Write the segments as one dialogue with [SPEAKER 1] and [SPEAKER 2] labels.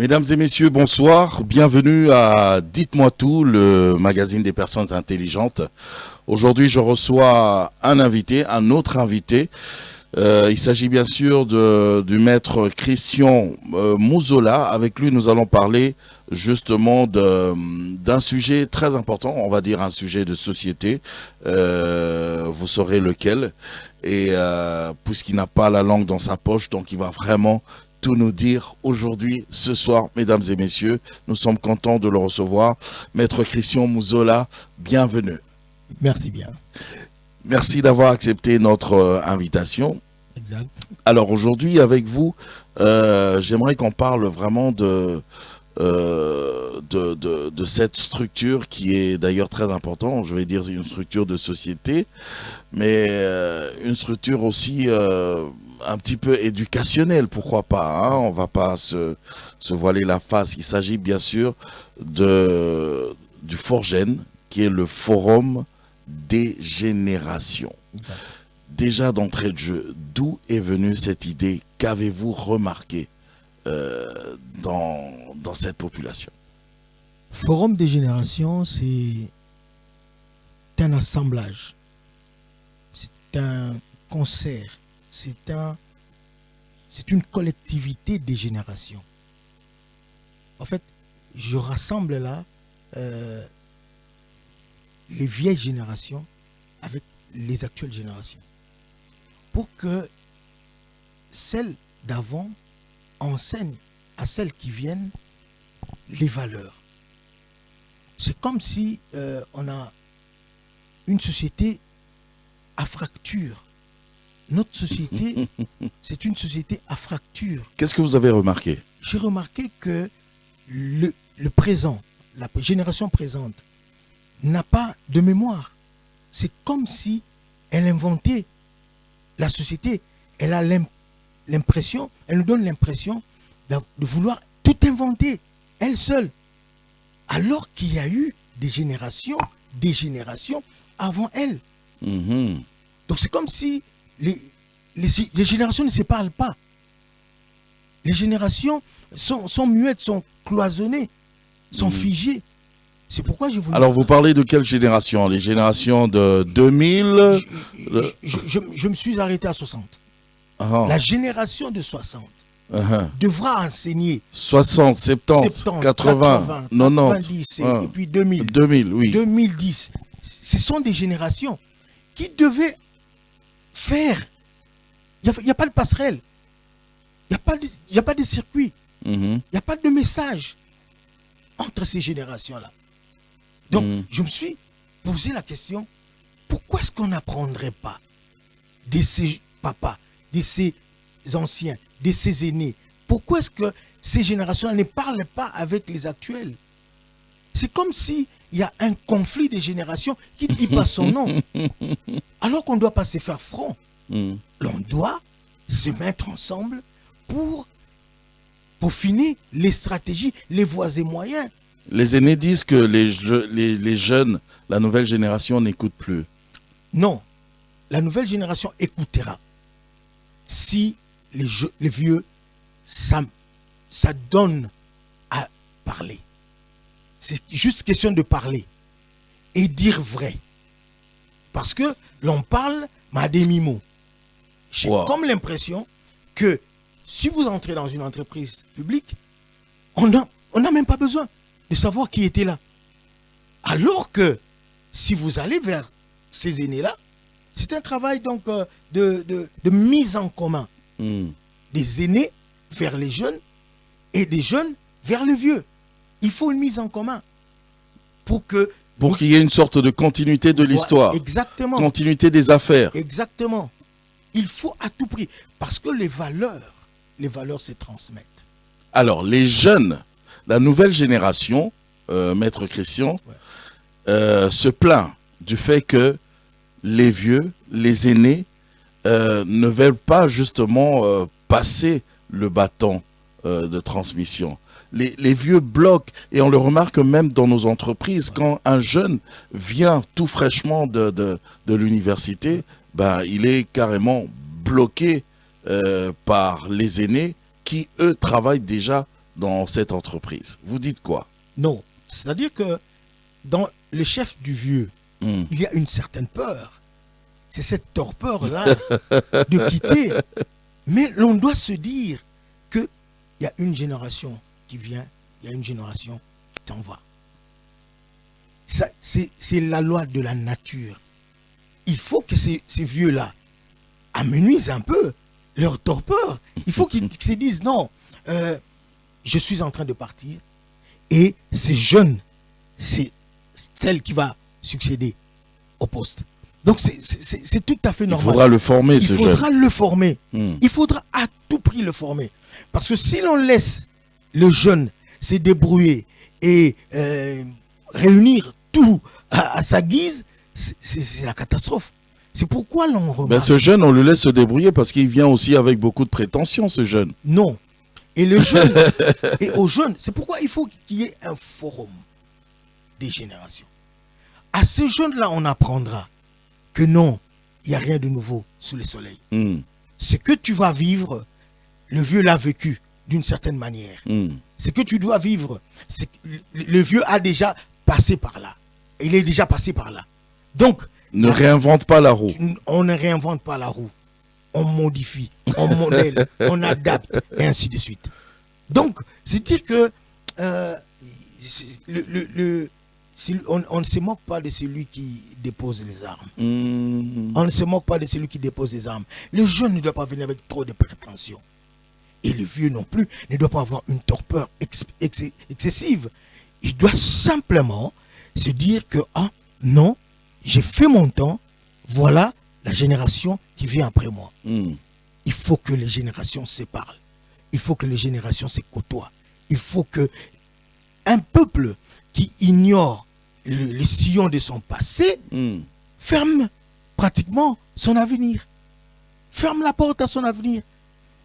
[SPEAKER 1] Mesdames et messieurs, bonsoir. Bienvenue à Dites-moi tout, le magazine des personnes intelligentes. Aujourd'hui, je reçois un autre invité. Il s'agit bien sûr du maître Christian Mouzola. Avec lui, nous allons parler justement d'un sujet très important, on va dire un sujet de société. Vous saurez lequel. Et puisqu'il n'a pas la langue dans sa poche, donc il va vraiment tout nous dire aujourd'hui, ce soir, mesdames et messieurs. Nous sommes contents de le recevoir. Maître Christian Mouzola, bienvenue.
[SPEAKER 2] Merci bien.
[SPEAKER 1] Merci d'avoir accepté notre invitation.
[SPEAKER 2] Exact.
[SPEAKER 1] Alors aujourd'hui, avec vous, j'aimerais qu'on parle vraiment de cette structure qui est d'ailleurs très importante. Je vais dire une structure de société, mais une structure aussi un petit peu éducationnelle, pourquoi pas, hein? On va pas se voiler la face. Il s'agit bien sûr du Forgen, qui est le Forum des générations.
[SPEAKER 2] Exact.
[SPEAKER 1] Déjà d'entrée de jeu, d'où est venue cette idée? Qu'avez-vous remarqué dans cette population?
[SPEAKER 2] Forum des générations, c'est un assemblage, c'est un concert, c'est une collectivité des générations. En fait, je rassemble là les vieilles générations avec les actuelles générations, pour que celles d'avant enseignent à celles qui viennent les valeurs. C'est comme si on a une société à fracture. Notre société, c'est une société à fracture.
[SPEAKER 1] Qu'est-ce que vous avez remarqué?
[SPEAKER 2] J'ai remarqué que le présent, la génération présente, n'a pas de mémoire. C'est comme si elle inventait la société. Elle a l'impression, elle nous donne l'impression de vouloir tout inventer, elle seule. Alors qu'il y a eu des générations avant elle.
[SPEAKER 1] Mm-hmm.
[SPEAKER 2] Donc c'est comme si les générations ne se parlent pas. Les générations sont muettes, sont cloisonnées, sont figées. C'est pourquoi je voulais...
[SPEAKER 1] Alors vous parlez de quelle génération? Les générations de 2000?
[SPEAKER 2] Je me suis arrêté à 60.
[SPEAKER 1] Ah.
[SPEAKER 2] La génération de 60 devra enseigner
[SPEAKER 1] 60, 70, 80,
[SPEAKER 2] 90 et puis 2000.
[SPEAKER 1] 2000, oui.
[SPEAKER 2] 2010. Ce sont des générations qui devaient faire. Il n'y a pas de passerelle. Il n'y a pas de circuit. Il n'y a pas de message entre ces générations-là. Donc, je me suis posé la question, pourquoi est-ce qu'on n'apprendrait pas de ces papas, de ces anciens, de ces aînés? Pourquoi est-ce que ces générations ne parlent pas avec les actuelles? C'est comme s'il y a un conflit des générations qui ne dit pas son nom. Alors qu'on ne doit pas se faire front. L'on doit se mettre ensemble pour peaufiner les stratégies, les voies et moyens.
[SPEAKER 1] Les aînés disent que les jeunes, la nouvelle génération n'écoute plus.
[SPEAKER 2] Non, la nouvelle génération écoutera. Si les vieux, ça donne à parler. C'est juste question de parler et dire vrai. Parce que l'on parle à demi-mot. J'ai comme l'impression que si vous entrez dans une entreprise publique, on n'a même pas besoin de savoir qui était là. Alors que si vous allez vers ces aînés-là, c'est un travail donc de mise en commun des aînés vers les jeunes et des jeunes vers les vieux. Il faut une mise en commun pour qu'il
[SPEAKER 1] y ait une sorte de continuité de l'histoire.
[SPEAKER 2] Exactement.
[SPEAKER 1] Continuité des affaires.
[SPEAKER 2] Exactement. Il faut à tout prix, parce que les valeurs se transmettent.
[SPEAKER 1] Alors, les jeunes, la nouvelle génération, Maître Christian, se plaint du fait que les vieux, les aînés, ne veulent pas justement passer le bâton de transmission. Les vieux bloquent, et on le remarque même dans nos entreprises, quand un jeune vient tout fraîchement de l'université, ben, il est carrément bloqué par les aînés qui, eux, travaillent déjà dans cette entreprise. Vous dites quoi?
[SPEAKER 2] Non. C'est-à-dire que dans le chef du vieux, il y a une certaine peur. C'est cette torpeur-là de quitter. Mais l'on doit se dire qu'il y a une génération qui vient, il y a une génération qui s'en va. C'est la loi de la nature. Il faut que ces vieux-là amenuisent un peu leur torpeur. Il faut qu'ils se disent non, je suis en train de partir et ces jeunes, c'est celle qui va succéder au poste. Donc c'est tout à fait normal.
[SPEAKER 1] Il faudra le former, ce jeune.
[SPEAKER 2] Il faudra le former. Il faudra à tout prix le former. Parce que si l'on laisse le jeune se débrouiller et réunir tout à sa guise, c'est la catastrophe. C'est pourquoi l'on remarque...
[SPEAKER 1] Mais ce jeune, on le laisse se débrouiller parce qu'il vient aussi avec beaucoup de prétentions, ce jeune.
[SPEAKER 2] Non. Et le jeune, et aux jeunes, c'est pourquoi il faut qu'il y ait un forum des générations. À ce jeune-là, on apprendra que non, il n'y a rien de nouveau sous le soleil. Ce que tu vas vivre, le vieux l'a vécu d'une certaine manière. Ce que tu dois vivre, le vieux a déjà passé par là. Il est déjà passé par là. Donc,
[SPEAKER 1] ne réinvente pas la roue.
[SPEAKER 2] On ne réinvente pas la roue. On modifie, on modèle, on adapte, et ainsi de suite. Donc, c'est dire que on ne se moque pas de celui qui dépose les armes. On ne se moque pas de celui qui dépose les armes. Le jeune ne doit pas venir avec trop de prétentions. Et le vieux non plus ne doit pas avoir une torpeur excessive. Il doit simplement se dire que, ah non, j'ai fait mon temps, voilà la génération qui vient après moi. Il faut que les générations se parlent. Il faut que les générations se côtoient. Il faut que un peuple qui ignore les sillons de son passé ferme pratiquement son avenir. Ferme la porte à son avenir.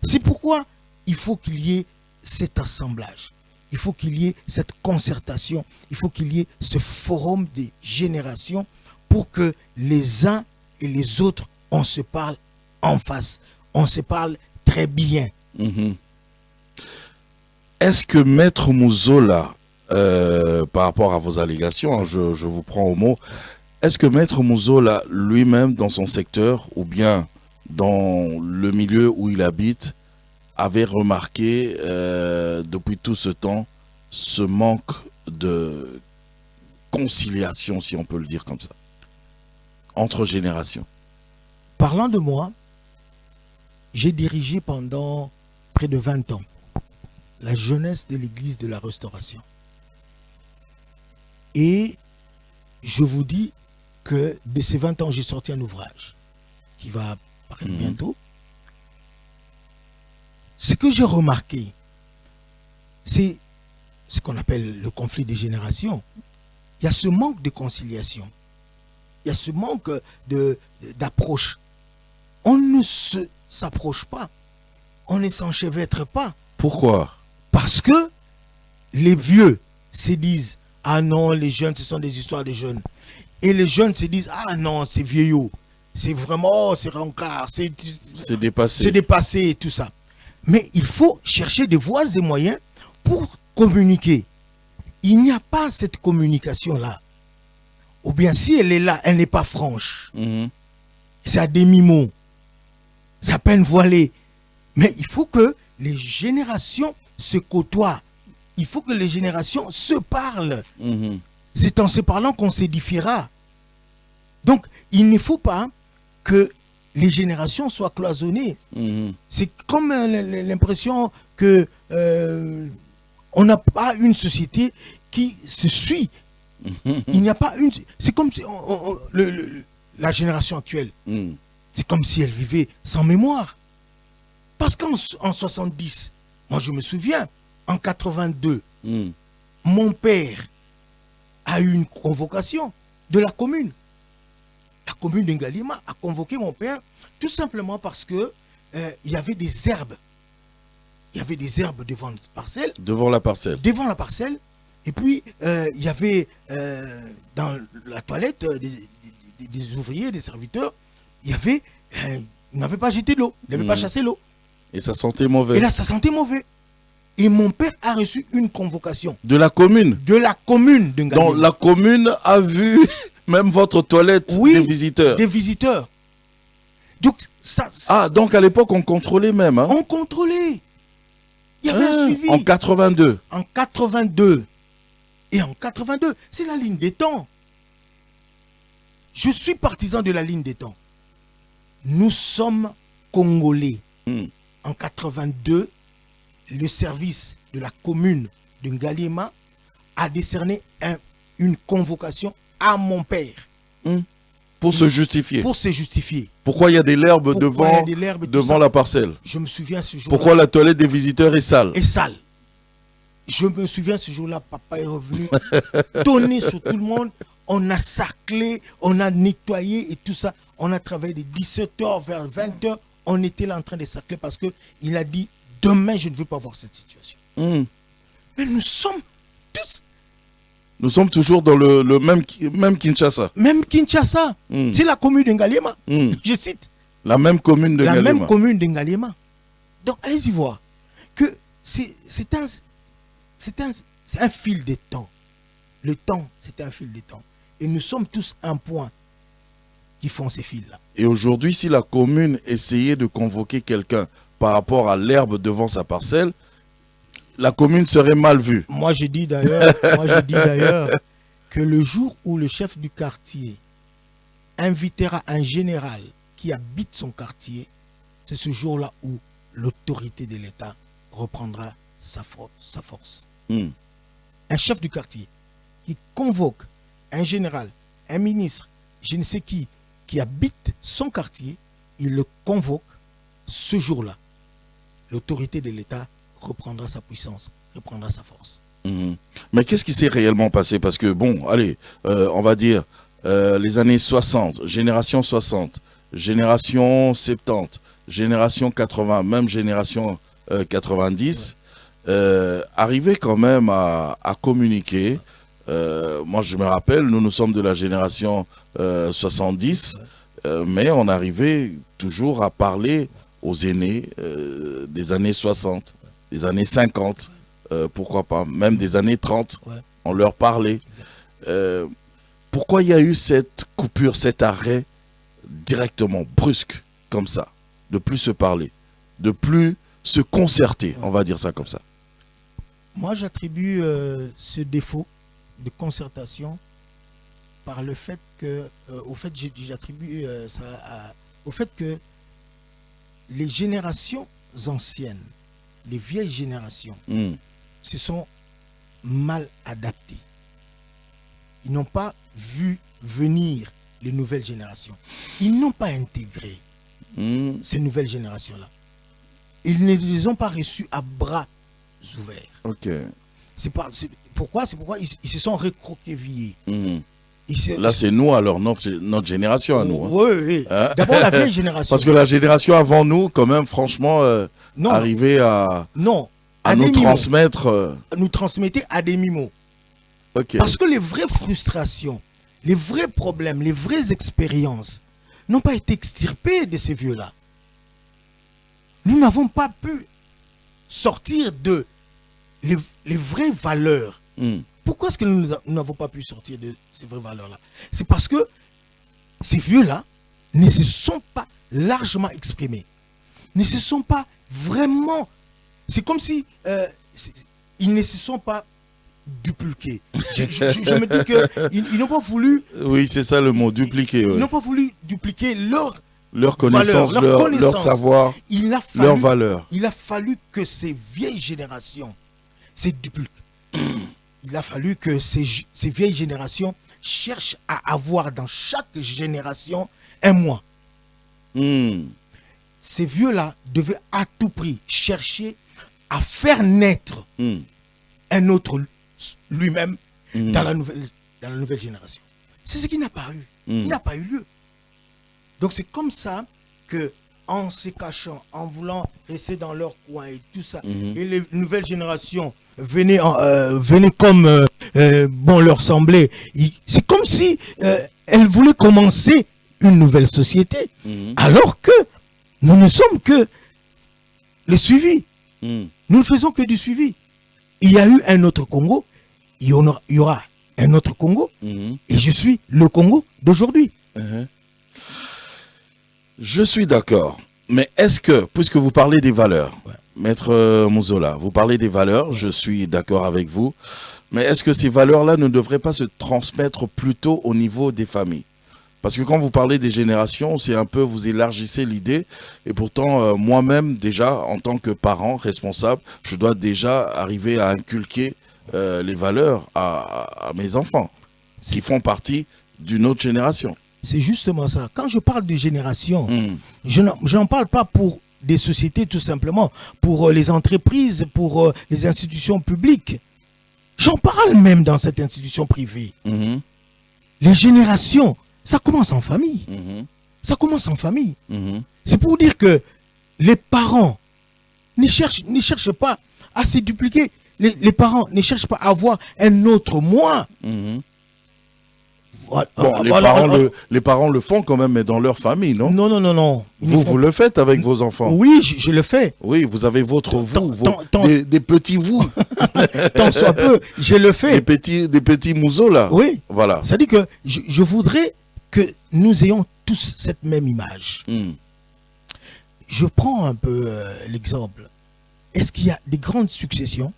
[SPEAKER 2] C'est pourquoi il faut qu'il y ait cet assemblage. Il faut qu'il y ait cette concertation. Il faut qu'il y ait ce forum des générations pour que les uns et les autres, on se parle en face. On se parle très bien.
[SPEAKER 1] Est-ce que Maître Mouzola, par rapport à vos allégations, hein, je vous prends au mot, est-ce que Maître Mouzola lui-même dans son secteur ou bien dans le milieu où il habite avait remarqué depuis tout ce temps ce manque de conciliation, si on peut le dire comme ça, entre générations?
[SPEAKER 2] Parlant de moi, j'ai dirigé pendant près de 20 ans la jeunesse de l'église de la Restauration. Et je vous dis que de ces 20 ans, j'ai sorti un ouvrage qui va paraître bientôt. Ce que j'ai remarqué, c'est ce qu'on appelle le conflit des générations. Il y a ce manque de conciliation. Il y a ce manque d'approche. On ne s'approche pas. On ne s'enchevêtre pas.
[SPEAKER 1] Pourquoi?
[SPEAKER 2] Parce que les vieux se disent « Ah non, les jeunes, ce sont des histoires de jeunes. » Et les jeunes se disent « Ah non, c'est vieillot. C'est vraiment, c'est rancard. C'est
[SPEAKER 1] dépassé.
[SPEAKER 2] C'est dépassé et tout ça. » Mais il faut chercher des voies et moyens pour communiquer. Il n'y a pas cette communication-là. Ou bien si elle est là, elle n'est pas franche. C'est à demi-mot. C'est à peine voilé. Mais il faut que les générations se côtoient. Il faut que les générations se parlent. C'est en se parlant qu'on s'édifiera. Donc, il ne faut pas que les générations soient cloisonnées. C'est comme l'impression que on n'a pas une société qui se suit. Il n'y a pas une... C'est comme si la génération actuelle, c'est comme si elle vivait sans mémoire. Parce qu'en 70, moi je me souviens, en 82, mon père a eu une convocation de la commune. La commune d'Ngalima a convoqué mon père tout simplement parce que il y avait des herbes. Il y avait des herbes devant la parcelle.
[SPEAKER 1] Devant la parcelle.
[SPEAKER 2] Devant la parcelle. Et puis, il y avait dans la toilette des ouvriers, des serviteurs, il y avait... ils n'avaient pas jeté l'eau, ils n'avaient pas chassé l'eau.
[SPEAKER 1] Et ça sentait mauvais.
[SPEAKER 2] Et là, ça sentait mauvais. Et mon père a reçu une convocation
[SPEAKER 1] De la commune.
[SPEAKER 2] de la commune de Ngaliema.
[SPEAKER 1] Donc la commune a vu même votre toilette
[SPEAKER 2] Oui,
[SPEAKER 1] des visiteurs.
[SPEAKER 2] Des visiteurs. Donc,
[SPEAKER 1] Ah, donc à l'époque, on contrôlait même. Hein?
[SPEAKER 2] on contrôlait. Il y avait un suivi.
[SPEAKER 1] En 82.
[SPEAKER 2] En 82. Et en 82, c'est la ligne des temps. Je suis partisan de la ligne des temps. Nous sommes Congolais. En 82, le service de la commune de Ngaliema a décerné une convocation à mon père.
[SPEAKER 1] Pour se justifier.
[SPEAKER 2] Pour se justifier.
[SPEAKER 1] Pourquoi il y a des l'herbe
[SPEAKER 2] Pourquoi il y a de l'herbe et tout
[SPEAKER 1] devant
[SPEAKER 2] ça?
[SPEAKER 1] la parcelle?
[SPEAKER 2] Je me souviens ce jour-là.
[SPEAKER 1] Pourquoi la toilette des visiteurs est sale?
[SPEAKER 2] Est sale. Je me souviens ce jour-là, papa est revenu tonner sur tout le monde. On a saclé, on a nettoyé et tout ça. On a travaillé de 17h vers 20h. On était là en train de sacler parce qu'il a dit demain, je ne veux pas voir cette situation. Mais nous sommes tous.
[SPEAKER 1] Nous sommes toujours dans le même Kinshasa.
[SPEAKER 2] Même Kinshasa. C'est la commune de Ngaliema. Je cite.
[SPEAKER 1] La même commune de
[SPEAKER 2] La
[SPEAKER 1] Ngaliema.
[SPEAKER 2] même commune de Ngaliema. Donc, allez-y voir que c'est un fil de temps. Le temps, c'est un fil de temps. Et nous sommes tous un point qui font ces fils-là.
[SPEAKER 1] Et aujourd'hui, si la commune essayait de convoquer quelqu'un par rapport à l'herbe devant sa parcelle, la commune serait mal vue.
[SPEAKER 2] Moi, je dis d'ailleurs que le jour où le chef du quartier invitera un général qui habite son quartier, c'est ce jour-là où l'autorité de l'État reprendra sa force. Un chef du quartier qui convoque un général, un ministre, je ne sais qui habite son quartier, il le convoque ce jour-là. L'autorité de l'État reprendra sa puissance, reprendra sa force.
[SPEAKER 1] Mais qu'est-ce qui s'est réellement passé? Parce que, bon, allez, on va dire les années 60, génération 60, génération 70, génération 80, même génération 90, arriver quand même à communiquer. Moi, je me rappelle, nous sommes de la génération 70, mais on arrivait toujours à parler aux aînés des années 60, des années 50, pourquoi pas, même des années 30, on leur parlait. Pourquoi il y a eu cette coupure, cet arrêt directement, brusque, comme ça, de plus se parler, de plus se concerter, on va dire ça comme ça?
[SPEAKER 2] Moi, j'attribue ce défaut de concertation par le fait que, j'attribue ça au fait que les générations anciennes, les vieilles générations, se sont mal adaptées. Ils n'ont pas vu venir les nouvelles générations. Ils n'ont pas intégré ces nouvelles générations-là. Ils ne les ont pas reçues à bras ouverts.
[SPEAKER 1] Ok.
[SPEAKER 2] Pourquoi ils se sont recroquevillés.
[SPEAKER 1] Là, c'est nous, alors, notre génération à nous. Hein.
[SPEAKER 2] Oui. Hein? D'abord, la vieille génération.
[SPEAKER 1] Parce que la génération avant nous, quand même, franchement, arrivait à nous transmettre...
[SPEAKER 2] Nous transmettait à des mimos.
[SPEAKER 1] Okay.
[SPEAKER 2] Parce que les vraies frustrations, les vrais problèmes, les vraies expériences n'ont pas été extirpées de ces vieux-là. Nous n'avons pas pu sortir de les vraies valeurs. Pourquoi est-ce que nous n'avons pas pu sortir de ces vraies valeurs-là? C'est parce que ces vieux-là ne se sont pas largement exprimés. Ne se sont pas vraiment... C'est comme si ils ne se sont pas dupliqués. Je me dis qu'ils n'ont pas voulu...
[SPEAKER 1] Oui, c'est ça le mot, dupliquer.
[SPEAKER 2] Ils n'ont pas voulu dupliquer
[SPEAKER 1] leur connaissance, leur savoir, leur valeur.
[SPEAKER 2] Il a fallu que ces vieilles générations se dupliquent. Il a fallu que ces vieilles générations cherchent à avoir dans chaque génération un moi. Ces vieux-là devaient à tout prix chercher à faire naître un autre lui-même dans la nouvelle génération. C'est ce qui n'a pas eu. Il n'a pas eu lieu. Donc c'est comme ça que, en se cachant, en voulant rester dans leur coin et tout ça, et les nouvelles générations venaient comme bon leur semblait. C'est comme si elles voulaient commencer une nouvelle société, alors que nous ne sommes que le suivi. Nous ne faisons que du suivi. Il y a eu un autre Congo, il y aura un autre Congo, et je suis le Congo d'aujourd'hui.
[SPEAKER 1] Je suis d'accord. Mais est-ce que, puisque vous parlez des valeurs, Maître Muzola, vous parlez des valeurs, je suis d'accord avec vous, mais est-ce que ces valeurs-là ne devraient pas se transmettre plutôt au niveau des familles? Parce que quand vous parlez des générations, c'est un peu, vous élargissez l'idée, et pourtant, moi-même, déjà, en tant que parent responsable, je dois déjà arriver à inculquer les valeurs à mes enfants, qui font partie d'une autre génération.
[SPEAKER 2] C'est justement ça. Quand je parle de génération, je n'en parle pas pour des sociétés tout simplement, pour les entreprises, pour les institutions publiques. J'en parle même dans cette institution privée. Les générations, ça commence en famille. Ça commence en famille. C'est pour dire que les parents ne cherchent pas à se dupliquer. Les parents ne cherchent pas à avoir un autre moi.
[SPEAKER 1] Bon, les parents le font quand même, mais dans leur famille, non?
[SPEAKER 2] Non.
[SPEAKER 1] Vous le faites avec vos enfants?
[SPEAKER 2] Oui, je le fais.
[SPEAKER 1] Oui, vous avez votre vous, des petits vous.
[SPEAKER 2] Tant soit peu, je le fais.
[SPEAKER 1] Des petits museaux, là.
[SPEAKER 2] Oui.
[SPEAKER 1] Voilà.
[SPEAKER 2] Ça dit que je voudrais que nous ayons tous cette même image. Je prends un peu l'exemple. Est-ce qu'il y a des grandes successions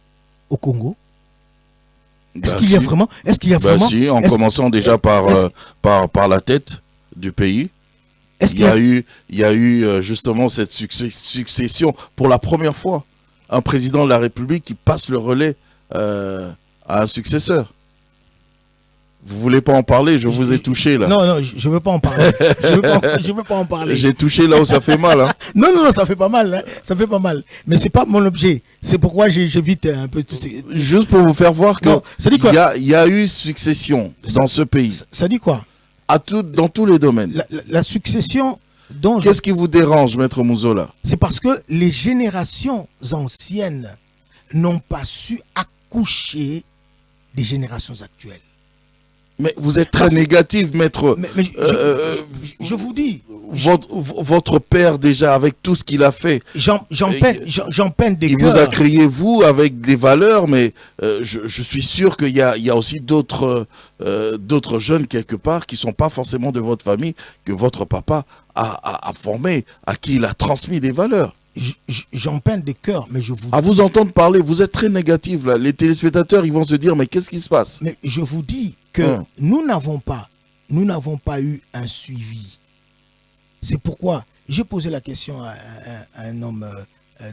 [SPEAKER 2] au Congo? Est-ce qu'il y a vraiment?
[SPEAKER 1] Si, en commençant déjà par la tête du pays. Il y a eu justement cette succession pour la première fois. Un président de la République qui passe le relais à un successeur. Vous voulez pas en parler? Je vous ai touché là.
[SPEAKER 2] Non, je veux pas en parler. je veux pas en parler.
[SPEAKER 1] J'ai touché là où ça fait mal. Hein.
[SPEAKER 2] Non, ça fait pas mal. Hein. Ça fait pas mal. Mais c'est pas mon objet. C'est pourquoi j'évite un peu tout ces...
[SPEAKER 1] Juste pour vous faire voir que il y a eu succession dans ce pays.
[SPEAKER 2] Ça dit quoi?
[SPEAKER 1] Dans tous les domaines.
[SPEAKER 2] La succession dont...
[SPEAKER 1] Qu'est-ce qui vous dérange, Maître Muzola?
[SPEAKER 2] C'est parce que les générations anciennes n'ont pas su accoucher des générations actuelles.
[SPEAKER 1] Mais vous êtes très négatif, maître.
[SPEAKER 2] Mais je vous dis.
[SPEAKER 1] Votre père, déjà, avec tout ce qu'il a fait.
[SPEAKER 2] J'en peine des cœurs.
[SPEAKER 1] Il vous a créé, vous, avec des valeurs, mais je suis sûr qu'il y a aussi d'autres jeunes, quelque part, qui ne sont pas forcément de votre famille, que votre papa a formé, à qui il a transmis des valeurs.
[SPEAKER 2] J'en peine des cœurs, mais je vous dis...
[SPEAKER 1] À vous entendre parler, vous êtes très négatif, là. Les téléspectateurs, ils vont se dire, mais qu'est-ce qui se passe?
[SPEAKER 2] Mais je vous dis que nous n'avons pas eu un suivi. C'est pourquoi j'ai posé la question à un homme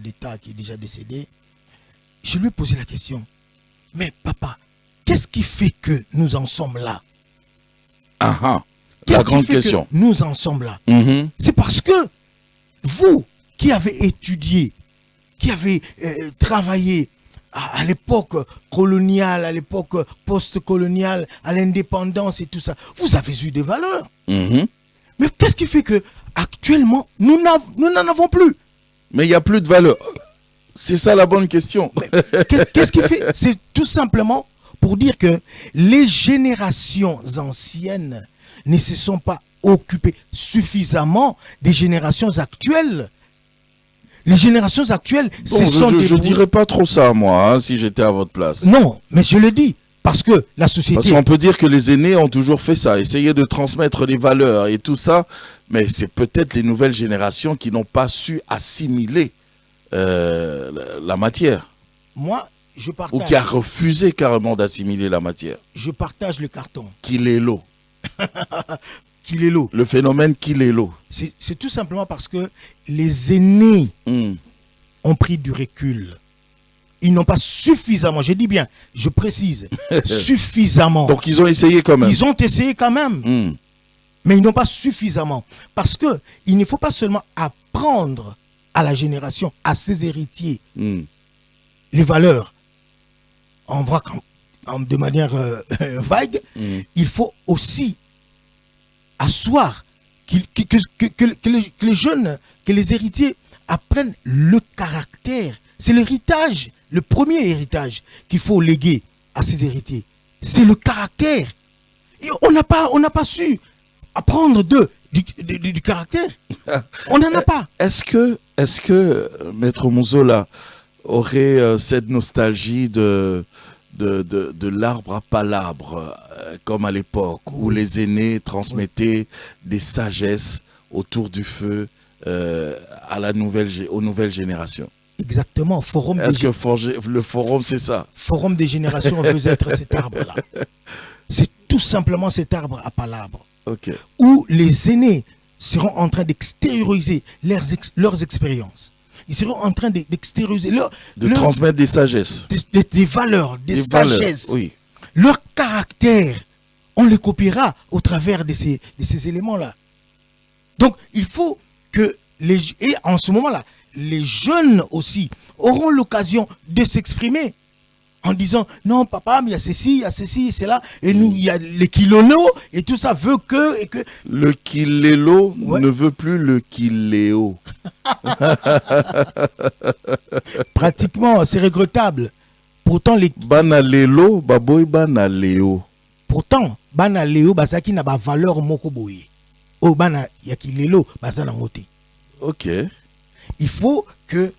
[SPEAKER 2] d'État qui est déjà décédé. Je lui ai posé la question. Mais papa, qu'est-ce qui fait que nous en sommes là?
[SPEAKER 1] La grande question.
[SPEAKER 2] Nous en sommes là. C'est parce que vous, qui avez étudié, qui avez travaillé à l'époque coloniale, à l'époque post-coloniale, à l'indépendance et tout ça, vous avez eu des valeurs. Mais qu'est-ce qui fait que actuellement nous n'en avons plus?
[SPEAKER 1] Mais il n'y a plus de valeurs. C'est ça la bonne question.
[SPEAKER 2] Qu'est-ce qui fait? C'est tout simplement pour dire que les générations anciennes ne se sont pas occupées suffisamment des générations actuelles. Les générations actuelles,
[SPEAKER 1] je dirais pas trop ça, moi, hein, si j'étais à votre place.
[SPEAKER 2] Non, mais je le dis, parce que la société...
[SPEAKER 1] Parce qu'on peut dire que les aînés ont toujours fait ça, essayer de transmettre les valeurs et tout ça, mais c'est peut-être les nouvelles générations qui n'ont pas su assimiler la matière.
[SPEAKER 2] Moi, je partage...
[SPEAKER 1] Ou qui a refusé carrément d'assimiler la matière.
[SPEAKER 2] Je partage le carton.
[SPEAKER 1] Qu'il est l'eau.
[SPEAKER 2] Kilelo.
[SPEAKER 1] Le phénomène Kilelo.
[SPEAKER 2] C'est tout simplement parce que les aînés ont pris du recul. Ils n'ont pas suffisamment, je dis bien, je précise, suffisamment.
[SPEAKER 1] Donc ils ont essayé quand même.
[SPEAKER 2] Ils ont essayé quand même. Mais ils n'ont pas suffisamment. Parce que il ne faut pas seulement apprendre à la génération, à ses héritiers, les valeurs. On voit de manière vague, il faut aussi asseoir que les jeunes, que les héritiers apprennent le caractère. C'est l'héritage, le premier héritage qu'il faut léguer à ses héritiers. C'est le caractère. Et on n'a pas su apprendre du caractère. On n'en a pas.
[SPEAKER 1] Est-ce que Maître Muzola, aurait cette nostalgie de l'arbre à palabre, comme à l'époque, où les aînés transmettaient des sagesses autour du feu à aux nouvelles générations.
[SPEAKER 2] Exactement.
[SPEAKER 1] Est-ce que le forum, c'est ça?
[SPEAKER 2] Forum des générations veut être cet arbre-là. C'est tout simplement cet arbre à palabre.
[SPEAKER 1] Ok.
[SPEAKER 2] Où les aînés seront en train d'extérioriser leurs expériences. Ils seront en train d'extérioriser
[SPEAKER 1] transmettre des sagesses.
[SPEAKER 2] Des valeurs, des sagesses.
[SPEAKER 1] Oui.
[SPEAKER 2] Leur caractère, on les copiera au travers de ces éléments-là. Donc, il faut que et en ce moment-là, les jeunes aussi auront l'occasion de s'exprimer en disant non papa, mais il y a ceci, c'est là, et nous il y a les kilolos et tout ça veut que
[SPEAKER 1] le kilélo ne veut plus le kiléo.
[SPEAKER 2] Pratiquement, c'est regrettable. Pourtant les
[SPEAKER 1] banalelo baboy banaleo.
[SPEAKER 2] Pourtant banaleo basaki na ba valeur moko boye. O bana ya kilelo basana ngote.
[SPEAKER 1] OK.
[SPEAKER 2] Il faut que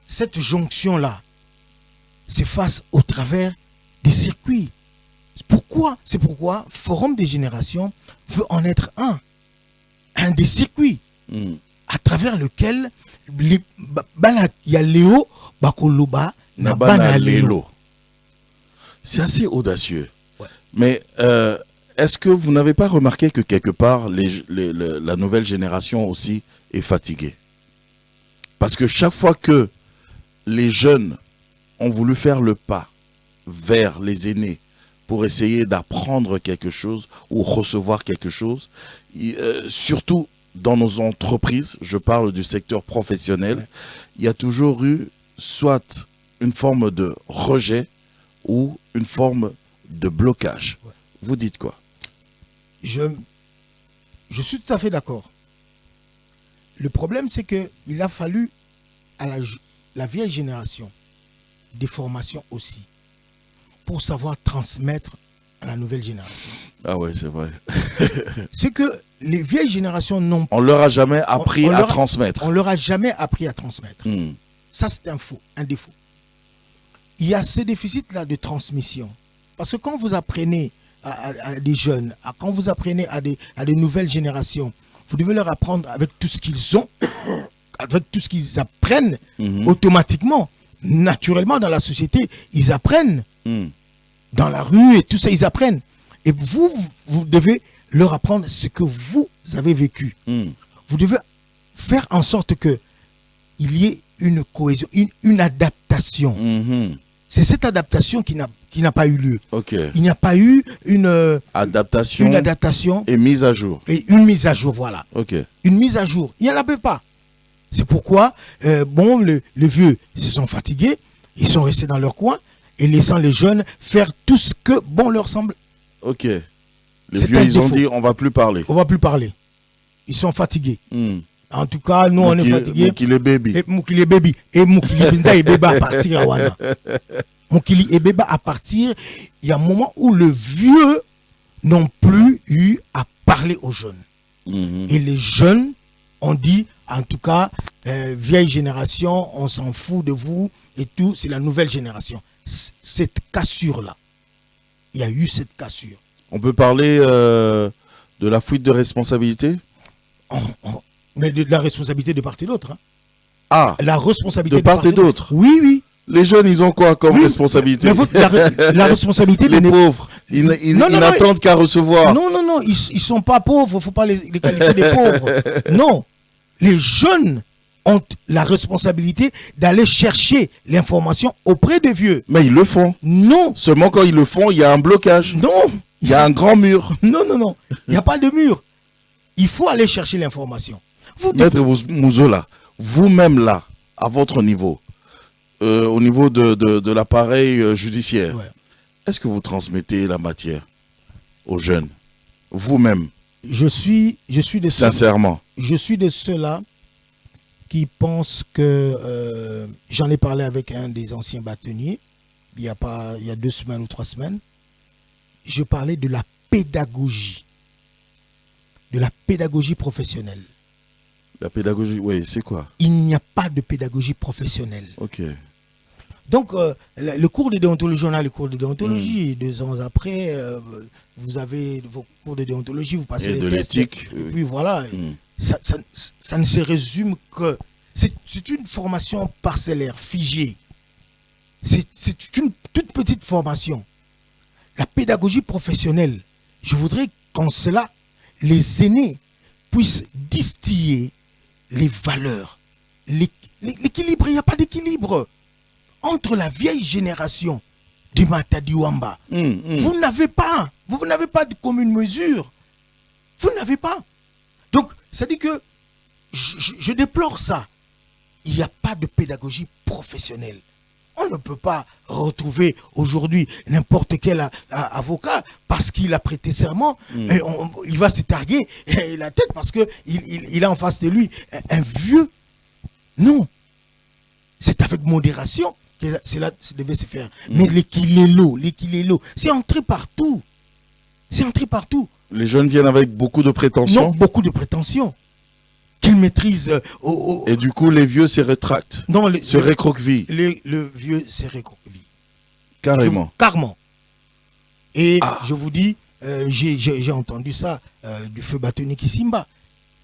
[SPEAKER 2] cette jonction-là se fasse au travers des circuits. C'est pourquoi Forum des générations veut en être un des circuits à travers lequel il y a Léo Bakoloba Nabana Lelo.
[SPEAKER 1] C'est assez audacieux.
[SPEAKER 2] Ouais.
[SPEAKER 1] Mais est-ce que vous n'avez pas remarqué que quelque part la nouvelle génération aussi est fatiguée? Parce que chaque fois que les jeunes ont voulu faire le pas vers les aînés pour essayer d'apprendre quelque chose ou recevoir quelque chose, surtout dans nos entreprises, je parle du secteur professionnel, il y a toujours eu soit une forme de rejet ou une forme de blocage. Vous dites quoi?
[SPEAKER 2] Je suis tout à fait d'accord. Le problème, c'est qu'il a fallu à la vieille génération des formations aussi pour savoir transmettre à la nouvelle génération.
[SPEAKER 1] Ah ouais, c'est vrai.
[SPEAKER 2] C'est que les vieilles générations n'ont pas...
[SPEAKER 1] On leur a jamais appris à transmettre.
[SPEAKER 2] On leur a jamais appris à transmettre. Ça, c'est un défaut. Il y a ce déficit-là de transmission. Parce que quand vous apprenez à des jeunes, quand vous apprenez à des nouvelles générations, vous devez leur apprendre avec tout ce qu'ils ont, avec tout ce qu'ils apprennent, automatiquement, naturellement dans la société, ils apprennent. Dans la rue et tout ça, ils apprennent. Et vous devez leur apprendre ce que vous avez vécu. Vous devez faire en sorte qu'il y ait une cohésion, une adaptation. C'est cette adaptation qui n'a pas eu lieu.
[SPEAKER 1] Okay.
[SPEAKER 2] Il n'y a pas eu une
[SPEAKER 1] adaptation et mise à jour.
[SPEAKER 2] Et une mise à jour, voilà.
[SPEAKER 1] Okay.
[SPEAKER 2] Une mise à jour. Il n'y en avait pas. C'est pourquoi, les vieux se sont fatigués, ils sont restés dans leur coin et laissant les jeunes faire tout ce que bon leur semble.
[SPEAKER 1] Ok. Les vieux, ils ont dit, on ne va plus parler.
[SPEAKER 2] On ne va plus parler. Ils sont fatigués. En tout cas, nous, on est fatigués.
[SPEAKER 1] Moukile Baby.
[SPEAKER 2] Et Moukile Baby. Et Moukile Binza et Beba à partir. Moukile et Beba à partir. Il y a un moment où le vieux n'ont plus eu à parler aux jeunes. Et les jeunes ont dit, en tout cas, vieille génération, on s'en fout de vous et tout, c'est la nouvelle génération. Cette cassure-là, il y a eu cette cassure.
[SPEAKER 1] On peut parler de la fuite de responsabilité?
[SPEAKER 2] Mais de la responsabilité de part et d'autre. Hein.
[SPEAKER 1] Ah,
[SPEAKER 2] la responsabilité
[SPEAKER 1] de part et d'autre.
[SPEAKER 2] Oui, oui.
[SPEAKER 1] Les jeunes, ils ont quoi comme responsabilité?
[SPEAKER 2] La responsabilité
[SPEAKER 1] les pauvres, ils n'attendent qu'à recevoir.
[SPEAKER 2] Non, non, non, ils ne sont pas pauvres, il ne faut pas les qualifier des pauvres. Non, les jeunes ont la responsabilité d'aller chercher l'information auprès des vieux.
[SPEAKER 1] Mais ils le font.
[SPEAKER 2] Non.
[SPEAKER 1] Seulement quand ils le font, il y a un blocage.
[SPEAKER 2] Non.
[SPEAKER 1] Il y a un grand mur.
[SPEAKER 2] Non, non, non. Il n'y a pas de mur. Il faut aller chercher l'information.
[SPEAKER 1] Maître Mouzola, vous-même là, à votre niveau, au niveau de l'appareil judiciaire, est-ce que vous transmettez la matière aux jeunes? Vous-même?
[SPEAKER 2] Je suis de
[SPEAKER 1] sincèrement.
[SPEAKER 2] Je suis de ceux-là qui pensent que j'en ai parlé avec un des anciens bâtonniers il y a 2 semaines ou 3 semaines. Je parlais de la pédagogie professionnelle.
[SPEAKER 1] La pédagogie, oui, c'est quoi?
[SPEAKER 2] Il n'y a pas de pédagogie professionnelle.
[SPEAKER 1] Ok.
[SPEAKER 2] Donc, le cours de déontologie, on a le cours de déontologie. 2 ans après, vous avez vos cours de déontologie, vous passez
[SPEAKER 1] Et
[SPEAKER 2] les
[SPEAKER 1] de
[SPEAKER 2] tests.
[SPEAKER 1] l'éthique.
[SPEAKER 2] Et puis voilà, ça ne se résume que... C'est une formation parcellaire, figée. C'est une toute petite formation. La pédagogie professionnelle, je voudrais qu'en cela, les aînés puissent distiller les valeurs. L'équilibre, il n'y a pas d'équilibre. Entre la vieille génération du Matadi Wamba, vous n'avez pas de commune mesure. Vous n'avez pas. Donc, ça dit que je déplore ça. Il n'y a pas de pédagogie professionnelle. On ne peut pas retrouver aujourd'hui n'importe quel avocat parce qu'il a prêté serment. Et il va se targuer la tête parce qu'il a en face de lui un vieux. Non. C'est avec modération que cela devait se faire. Mais l'équilé-l'eau, c'est entré partout. C'est entré partout.
[SPEAKER 1] Les jeunes viennent avec beaucoup de prétentions.
[SPEAKER 2] Non, beaucoup de prétentions. Qu'ils maîtrisent.
[SPEAKER 1] Et du coup, les vieux se rétractent.
[SPEAKER 2] Non,
[SPEAKER 1] se récroquevillent.
[SPEAKER 2] Le vieux se récroqueville.
[SPEAKER 1] Carrément.
[SPEAKER 2] Carrément. Et je vous dis, j'ai entendu ça du feu Batoni Kisimba,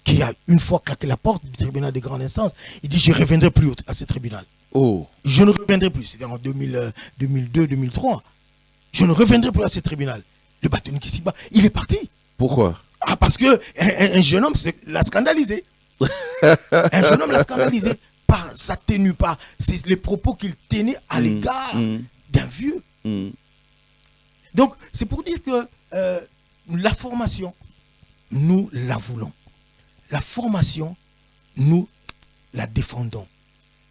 [SPEAKER 2] qui a une fois claqué la porte du tribunal de grande instance. Il dit, je ne reviendrai plus à ce tribunal.
[SPEAKER 1] Oh.
[SPEAKER 2] Je ne reviendrai plus. C'était en 2002-2003. Je ne reviendrai plus à ce tribunal. Le Batoni Kisimba, il est parti.
[SPEAKER 1] Pourquoi?
[SPEAKER 2] Parce que un jeune homme l'a scandalisé. Un jeune homme l'a scandalisé par sa tenue, par les propos qu'il tenait à l'égard d'un vieux. Donc, c'est pour dire que la formation, nous la voulons. La formation, nous la défendons.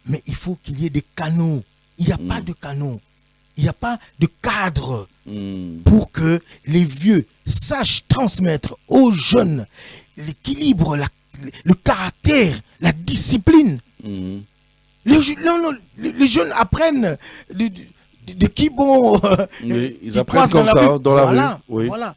[SPEAKER 2] Mais il faut qu'il y ait des canaux. Il n'y a pas de canaux. Il n'y a pas de cadre pour que les vieux sachent transmettre aux jeunes l'équilibre, le caractère, la discipline. Les jeunes apprennent de qui bon.
[SPEAKER 1] Ils apprennent comme ça, dans la rue. Oui.
[SPEAKER 2] Voilà.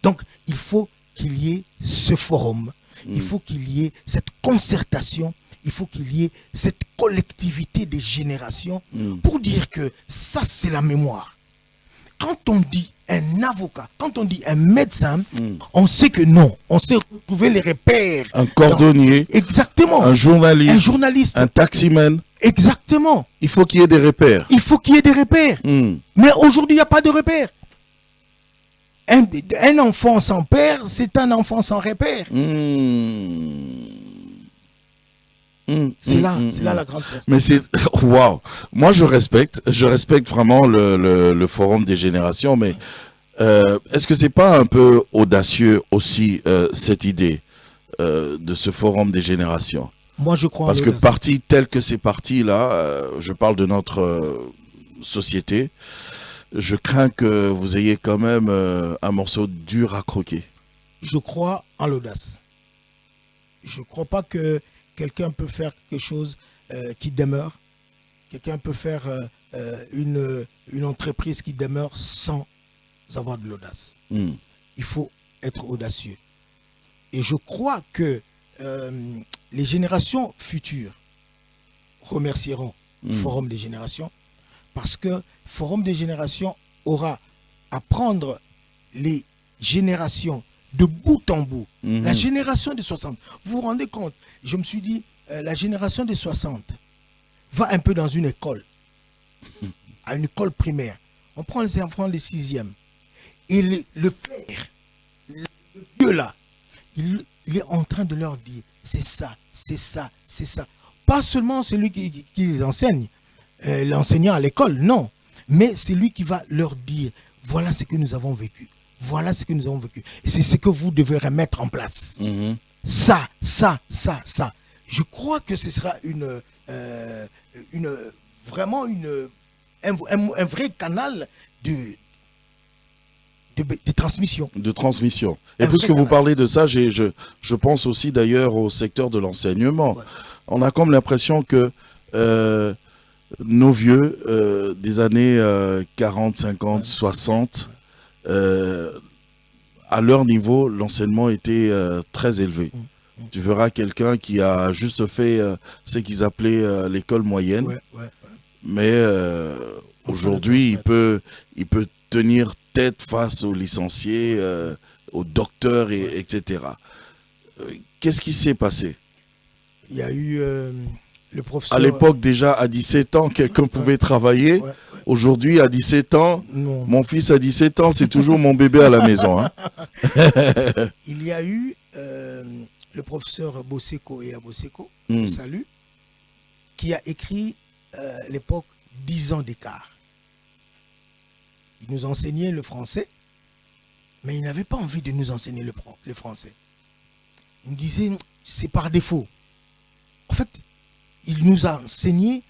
[SPEAKER 2] Donc, il faut qu'il y ait ce forum. Il faut qu'il y ait cette concertation. Il faut qu'il y ait cette collectivité des générations pour dire que ça, c'est la mémoire. Quand on dit un avocat, quand on dit un médecin, on sait que non. On sait retrouver les repères.
[SPEAKER 1] Un cordonnier.
[SPEAKER 2] Exactement.
[SPEAKER 1] Un journaliste. Un taximan.
[SPEAKER 2] Exactement.
[SPEAKER 1] Il faut qu'il y ait des repères.
[SPEAKER 2] Il faut qu'il y ait des repères. Mais aujourd'hui, il n'y a pas de repères. Un enfant sans père, c'est un enfant sans repère. C'est là la grande question.
[SPEAKER 1] Mais c'est waouh. Moi je respecte vraiment le forum des générations, mais est-ce que c'est pas un peu audacieux aussi cette idée de ce forum des générations?
[SPEAKER 2] Moi je crois.
[SPEAKER 1] Parce que parti tel que c'est parti là, je parle de notre société, je crains que vous ayez quand même un morceau dur à croquer.
[SPEAKER 2] Je crois en l'audace. Je ne crois pas que quelqu'un peut faire quelque chose qui demeure. Quelqu'un peut faire une entreprise qui demeure sans avoir de l'audace. Il faut être audacieux. Et je crois que les générations futures remercieront Forum des générations parce que Forum des générations aura à prendre les générations de bout en bout. La génération des 60. Vous vous rendez compte? Je me suis dit, la génération des 60 va un peu dans une école, à une école primaire. On prend les enfants des 6e. Et le père, le vieux là, il est en train de leur dire, c'est ça, c'est ça, c'est ça. Pas seulement celui qui les enseigne, l'enseignant à l'école, non. Mais c'est lui qui va leur dire, voilà ce que nous avons vécu. Voilà ce que nous avons vécu. Et c'est ce que vous devez remettre en place. Ça. Je crois que ce sera vraiment un vrai canal de transmission.
[SPEAKER 1] De transmission. Et puisque vous parlez de ça, je pense aussi d'ailleurs au secteur de l'enseignement. Ouais. On a comme l'impression que nos vieux des années 40, 50, 60, à leur niveau, l'enseignement était très élevé. Tu verras quelqu'un qui a juste fait ce qu'ils appelaient l'école moyenne, Mais aujourd'hui, il peut tenir tête face aux licenciés, aux docteurs, etc. Qu'est-ce qui s'est passé?
[SPEAKER 2] Il y a eu le professeur...
[SPEAKER 1] À l'époque, déjà, à 17 ans, quelqu'un pouvait travailler. Aujourd'hui, à 17 ans,
[SPEAKER 2] non.
[SPEAKER 1] Mon fils a 17 ans, c'est toujours mon bébé à la maison. Hein.
[SPEAKER 2] Il y a eu le professeur Boseko et Aboseko, salut, qui a écrit à l'époque 10 ans d'écart. Il nous enseignait le français, mais il n'avait pas envie de nous enseigner le français. Il nous disait, c'est par défaut. En fait, il nous a enseigné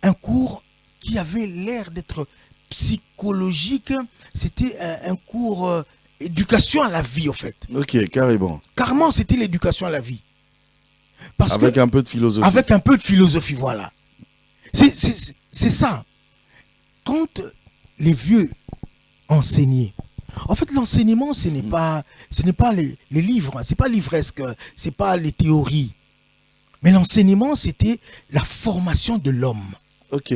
[SPEAKER 2] un cours qui avait l'air d'être psychologique. C'était un cours éducation à la vie, en fait.
[SPEAKER 1] Ok, carrément.
[SPEAKER 2] Carrément, c'était l'éducation à la vie.
[SPEAKER 1] Avec un peu de philosophie.
[SPEAKER 2] Avec un peu de philosophie, voilà. C'est ça. Quand les vieux enseignaient, en fait, l'enseignement, ce n'est pas les livres, c'est pas livresque, c'est pas les théories. Mais l'enseignement, c'était la formation de l'homme.
[SPEAKER 1] Ok.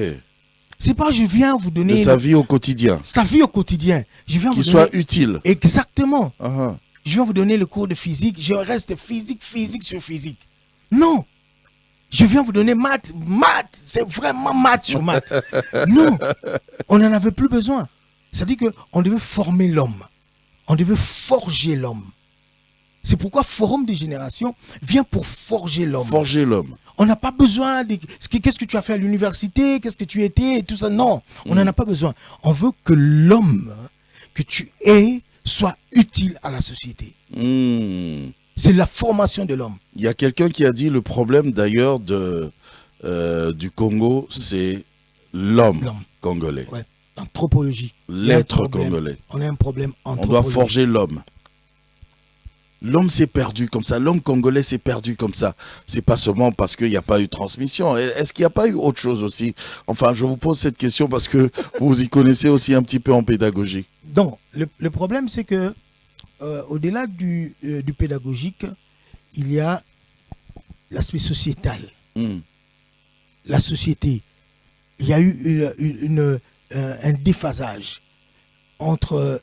[SPEAKER 2] C'est pas je viens vous donner...
[SPEAKER 1] De sa vie au quotidien.
[SPEAKER 2] Sa vie au quotidien. Je viens
[SPEAKER 1] Qu'il
[SPEAKER 2] vous
[SPEAKER 1] soit
[SPEAKER 2] donner...
[SPEAKER 1] utile.
[SPEAKER 2] Exactement.
[SPEAKER 1] Uh-huh.
[SPEAKER 2] Je viens vous donner le cours de physique, je reste physique sur physique. Non. Je viens vous donner maths, c'est vraiment maths sur maths. Non, on n'en avait plus besoin. C'est-à-dire qu'on devait former l'homme. On devait forger l'homme. C'est pourquoi Forum des générations vient pour forger l'homme.
[SPEAKER 1] Forger l'homme.
[SPEAKER 2] On n'a pas besoin de... Qu'est-ce que tu as fait à l'université? Qu'est-ce que tu étais? Et tout ça. Non, on n'en a pas besoin. On veut que l'homme que tu es soit utile à la société. C'est la formation de l'homme.
[SPEAKER 1] Il y a quelqu'un qui a dit le problème d'ailleurs du Congo, c'est l'homme congolais.
[SPEAKER 2] Ouais. L'anthropologie.
[SPEAKER 1] L'être congolais.
[SPEAKER 2] On a un problème anthropologique.
[SPEAKER 1] On doit forger l'homme. L'homme s'est perdu comme ça. L'homme congolais s'est perdu comme ça. C'est pas seulement parce qu'il n'y a pas eu transmission. Est-ce qu'il n'y a pas eu autre chose aussi? Enfin, je vous pose cette question parce que vous y connaissez aussi un petit peu en pédagogie.
[SPEAKER 2] Donc, le problème, c'est que au-delà du pédagogique, il y a l'aspect sociétal. La société. Il y a eu un déphasage entre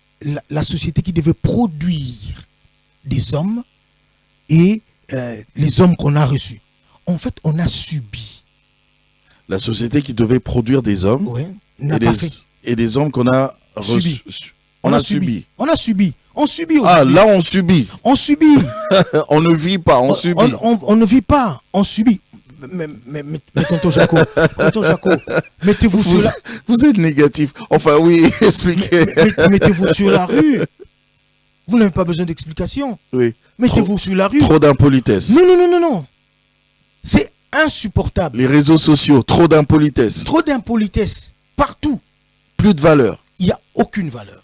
[SPEAKER 2] la société qui devait produire des hommes et les hommes qu'on a reçus. En fait, on a subi.
[SPEAKER 1] La société qui devait produire des hommes et des hommes qu'on a reçus. On a subi.
[SPEAKER 2] On a subi. On subit aussi.
[SPEAKER 1] Ah, là, on subit.
[SPEAKER 2] On subit.
[SPEAKER 1] On ne vit pas, on subit.
[SPEAKER 2] On ne vit pas, on subit. Mais tonton Jaco, mettez-vous sur la...
[SPEAKER 1] Vous êtes négatif. Enfin, oui, expliquez.
[SPEAKER 2] Mettez-vous sur la rue. Vous n'avez pas besoin d'explication.
[SPEAKER 1] Oui.
[SPEAKER 2] Mettez-vous sur la rue.
[SPEAKER 1] Trop d'impolitesse.
[SPEAKER 2] Non. C'est insupportable.
[SPEAKER 1] Les réseaux sociaux, trop d'impolitesse.
[SPEAKER 2] Trop d'impolitesse. Partout.
[SPEAKER 1] Plus de valeur.
[SPEAKER 2] Il n'y a aucune valeur.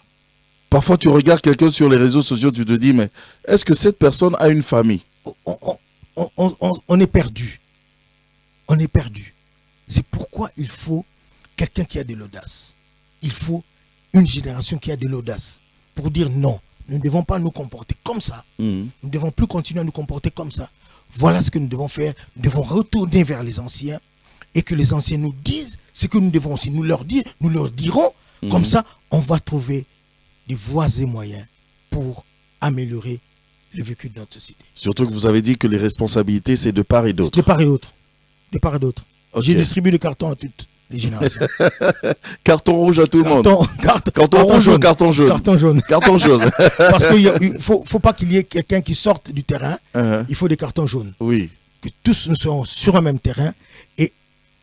[SPEAKER 1] Parfois, tu regardes quelqu'un sur les réseaux sociaux, tu te dis, mais est-ce que cette personne a une famille?
[SPEAKER 2] On est perdu. On est perdu. C'est pourquoi il faut quelqu'un qui a de l'audace. Il faut une génération qui a de l'audace pour dire non. Nous ne devons pas nous comporter comme ça. Nous ne devons plus continuer à nous comporter comme ça. Voilà ce que nous devons faire. Nous devons retourner vers les anciens et que les anciens nous disent ce que nous devons aussi nous leur dire. Nous leur dirons. Comme ça, on va trouver des voies et moyens pour améliorer le vécu de notre société.
[SPEAKER 1] Surtout que vous avez dit que les responsabilités, c'est de part et d'autre.
[SPEAKER 2] De part et d'autre. De part et d'autre.
[SPEAKER 1] Okay.
[SPEAKER 2] J'ai distribué des cartons à toutes les générations.
[SPEAKER 1] Carton rouge à tout le monde.
[SPEAKER 2] Carton
[SPEAKER 1] rouge ou carton jaune?
[SPEAKER 2] Carton jaune.
[SPEAKER 1] Carton jaune.
[SPEAKER 2] Parce qu'il ne faut pas qu'il y ait quelqu'un qui sorte du terrain. Il faut des cartons jaunes.
[SPEAKER 1] Oui.
[SPEAKER 2] Que tous nous soyons sur un même terrain et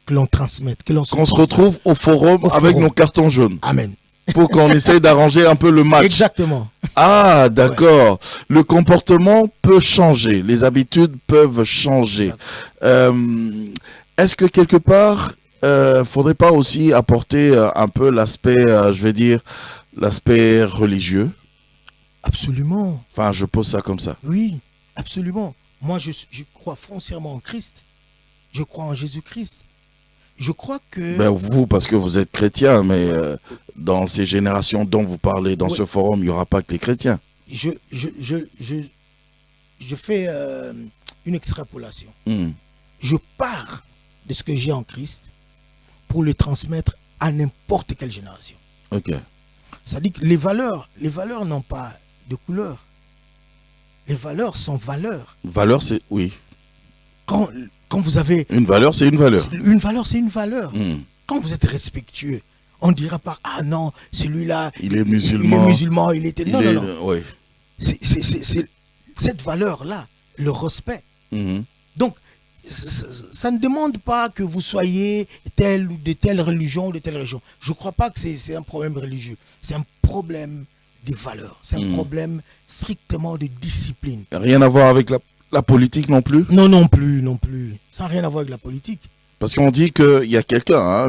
[SPEAKER 2] que l'on transmette. Qu'on
[SPEAKER 1] se retrouve au forum avec nos cartons jaunes.
[SPEAKER 2] Amen.
[SPEAKER 1] Pour qu'on essaye d'arranger un peu le match.
[SPEAKER 2] Exactement.
[SPEAKER 1] Ah, d'accord. Ouais. Le comportement peut changer. Les habitudes peuvent changer. Est-ce que quelque part, faudrait pas aussi apporter un peu l'aspect, je vais dire, l'aspect religieux?
[SPEAKER 2] Absolument.
[SPEAKER 1] Enfin, je pose ça comme ça.
[SPEAKER 2] Oui, absolument. Moi, je crois foncièrement en Christ. Je crois en Jésus-Christ. Je crois que...
[SPEAKER 1] Ben vous, parce que vous êtes chrétien, mais dans ces générations dont vous parlez, dans ce forum, il n'y aura pas que les chrétiens.
[SPEAKER 2] Je fais une extrapolation. Je pars de ce que j'ai en Christ pour le transmettre à n'importe quelle génération.
[SPEAKER 1] Ok.
[SPEAKER 2] Ça dit que les valeurs n'ont pas de couleur. Les valeurs sont valeurs.
[SPEAKER 1] Valeur, c'est... Oui.
[SPEAKER 2] Quand vous avez...
[SPEAKER 1] Une valeur, c'est une valeur.
[SPEAKER 2] Une valeur, c'est une valeur.
[SPEAKER 1] Hmm.
[SPEAKER 2] Quand vous êtes respectueux, on ne dira pas, ah non, celui-là...
[SPEAKER 1] Il est musulman.
[SPEAKER 2] Il est musulman, il était... Non, non, non.
[SPEAKER 1] Oui.
[SPEAKER 2] C'est cette valeur-là, le respect.
[SPEAKER 1] Mhm.
[SPEAKER 2] Donc, ça ne demande pas que vous soyez telle ou de telle religion ou de telle religion. Je ne crois pas que c'est un problème religieux. C'est un problème de valeurs. C'est un problème strictement de discipline.
[SPEAKER 1] Rien à voir avec la politique non plus?
[SPEAKER 2] Non, non plus, non plus. Ça n'a rien à voir avec la politique.
[SPEAKER 1] Parce qu'on dit qu'il y a quelqu'un, hein,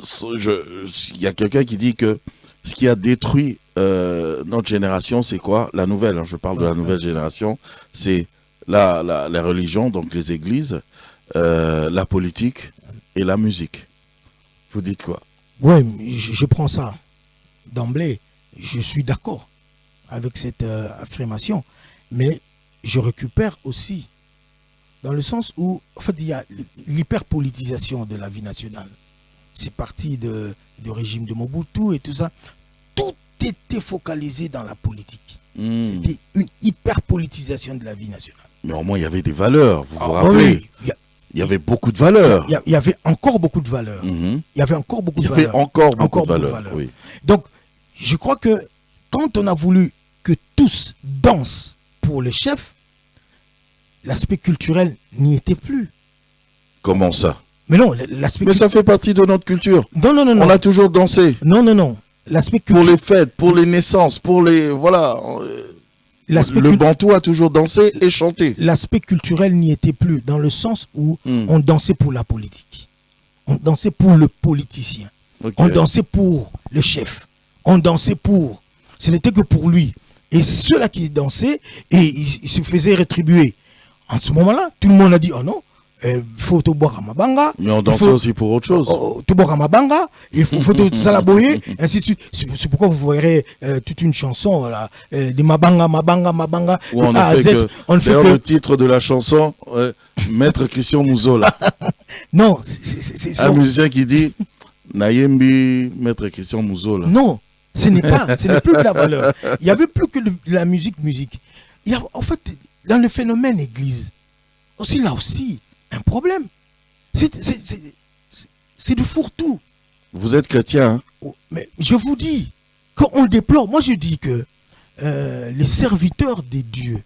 [SPEAKER 1] il y a quelqu'un qui dit que ce qui a détruit notre génération, c'est quoi? La nouvelle, hein, je parle de la nouvelle génération, c'est la religion, donc les églises, la politique et la musique. Vous dites quoi?
[SPEAKER 2] Oui, je prends ça d'emblée. Je suis d'accord avec cette affirmation. Mais je récupère aussi dans le sens où, en fait, il y a l'hyperpolitisation de la vie nationale. C'est parti du régime de Mobutu et tout ça. Tout était focalisé dans la politique. C'était une hyperpolitisation de la vie nationale.
[SPEAKER 1] Mais au moins, il y avait des valeurs, vous vous rappelez?
[SPEAKER 2] Oui,
[SPEAKER 1] il y avait beaucoup de valeurs.
[SPEAKER 2] Il y avait encore beaucoup de valeurs. Il y avait encore beaucoup de valeurs.
[SPEAKER 1] Il y avait encore beaucoup de valeurs. Oui.
[SPEAKER 2] Donc, je crois que quand on a voulu que tous dansent pour le chef, l'aspect culturel n'y était plus.
[SPEAKER 1] Comment ça?
[SPEAKER 2] Mais non, l'aspect...
[SPEAKER 1] Mais ça fait partie de notre culture.
[SPEAKER 2] Non, non, non.
[SPEAKER 1] On a toujours dansé.
[SPEAKER 2] Non, non, non. L'aspect
[SPEAKER 1] pour les fêtes, pour les naissances, pour les... Voilà. Le bantou a toujours dansé et chanté.
[SPEAKER 2] L'aspect culturel n'y était plus, dans le sens où on dansait pour la politique. On dansait pour le politicien. Okay. On dansait pour le chef. On dansait pour... Ce n'était que pour lui. Et ceux-là qui dansaient, et ils se faisaient rétribuer. En ce moment-là, tout le monde a dit, oh non, il faut tout boire à Mabanga.
[SPEAKER 1] Mais on dansait aussi pour autre chose.
[SPEAKER 2] Tout boire à Mabanga, il faut tout salaboyer, ainsi de suite. C'est pourquoi vous verrez toute une chanson là, de Mabanga, Mabanga, Mabanga.
[SPEAKER 1] Où on a fait que, d'ailleurs, le titre de la chanson, Maître Christian Mouzola.
[SPEAKER 2] Non, c'est
[SPEAKER 1] un musicien qui dit, Nayembi, Maître Christian Mouzola.
[SPEAKER 2] Non, ce n'est plus de la valeur. Il n'y avait plus que de la musique. Il y a, en fait, dans le phénomène église, aussi là aussi, un problème. C'est du fourre-tout.
[SPEAKER 1] Vous êtes chrétien, hein?
[SPEAKER 2] Mais je vous dis, quand on déplore, moi je dis que les serviteurs des dieux,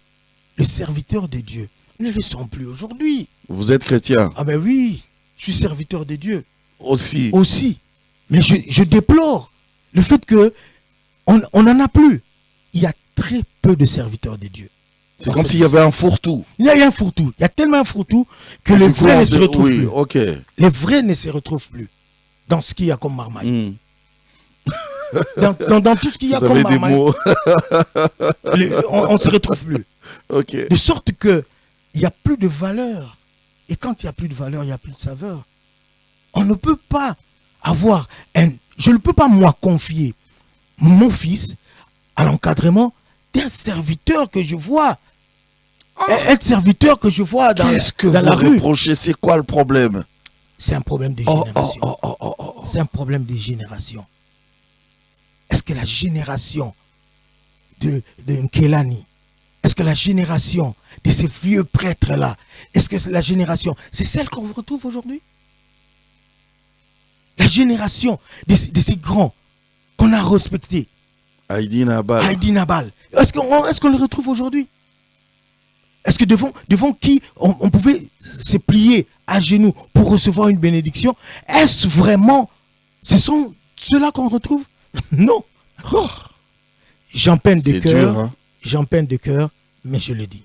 [SPEAKER 2] ne le sont plus aujourd'hui.
[SPEAKER 1] Vous êtes chrétien?
[SPEAKER 2] Ah ben oui, je suis serviteur des dieux.
[SPEAKER 1] Aussi.
[SPEAKER 2] Mais je déplore le fait que on n'en a plus. Il y a très peu de serviteurs des dieux.
[SPEAKER 1] C'est comme s'il y avait un fourre-tout.
[SPEAKER 2] Il y a un fourre-tout. Il y a tellement un fourre-tout que les vrais ne se retrouvent plus.
[SPEAKER 1] Okay.
[SPEAKER 2] Les vrais ne se retrouvent plus dans ce qu'il y a comme marmaille. Dans tout ce qu'il y a comme marmaille, on ne se retrouve plus.
[SPEAKER 1] Okay.
[SPEAKER 2] De sorte qu'il n'y a plus de valeur. Et quand il n'y a plus de valeur, il n'y a plus de saveur. On ne peut pas avoir je ne peux pas, moi, confier mon fils à l'encadrement d'un serviteur que je vois. Être serviteur que je vois dans la rue.
[SPEAKER 1] Qu'est-ce que vous reprochez? C'est quoi le problème?
[SPEAKER 2] C'est un problème de génération. C'est un problème de génération. Est-ce que la génération de Nkelani, est-ce que la génération de ces vieux prêtres-là, est-ce que la génération, c'est celle qu'on retrouve aujourd'hui? La génération de ces grands qu'on a respectés.
[SPEAKER 1] Haïdi
[SPEAKER 2] Nabal. Est-ce qu'on le retrouve aujourd'hui? Est-ce que devant qui on pouvait se plier à genoux pour recevoir une bénédiction? Est-ce vraiment, ce sont ceux-là qu'on retrouve? Non. Oh. J'en peine de cœur. Hein? J'en peine de cœur, mais je le dis.